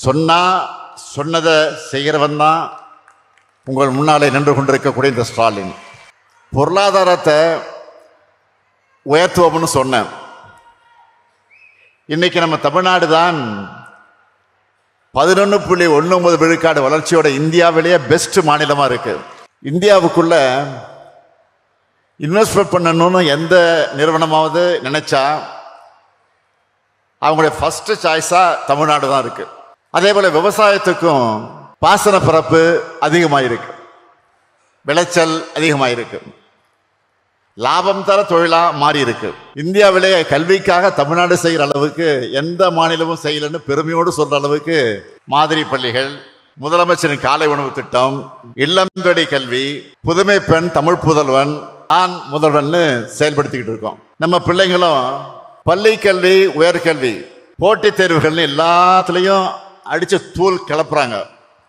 சொன்னதை செய்கிறவன் தான் உங்கள் முன்னாலே நின்று கொண்டிருக்கக்கூடிய இந்த ஸ்டாலின். பொருளாதாரத்தை உயர்த்துவோம்னு சொன்னேன். இன்னைக்கு நம்ம தமிழ்நாடு தான் 11.19 விழுக்காடு வளர்ச்சியோட இந்தியாவிலேயே பெஸ்ட் மாநிலமா இருக்கு. இந்தியாவுக்குள்ள இன்வெஸ்ட்மெண்ட் பண்ணணும்னு எந்த நிறுவனமாவது நினைச்சா அவங்களுடைய ஃபர்ஸ்ட் சாய்ஸா தமிழ்நாடு தான் இருக்கு. அதே போல விவசாயத்துக்கும் பாசன பரப்பு அதிகமாயிருக்கு, விளைச்சல் அதிகமாயிருக்கு, லாபம் தர தொழிலா மாறி இருக்கு. இந்தியாவிலேயே கல்விக்காக தமிழ்நாடு செய்கிற அளவுக்கு எந்த மாநிலமும் செய்யலன்னு பெருமையோடு சொல்ற அளவுக்கு மாதிரி பள்ளிகள், முதலமைச்சரின் காலை உணவு திட்டம், இல்லந்தொடி கல்வி, புதுமை பெண் தமிழ் புதல்வன், நான் முதல்வன் செயல்படுத்திக்கிட்டு இருக்கோம். நம்ம பிள்ளைங்களும் பள்ளி கல்வி, உயர்கல்வி, போட்டித் தேர்வுகள்னு எல்லாத்துலேயும் அடிச்சு தூள் கிளப்புறாங்க.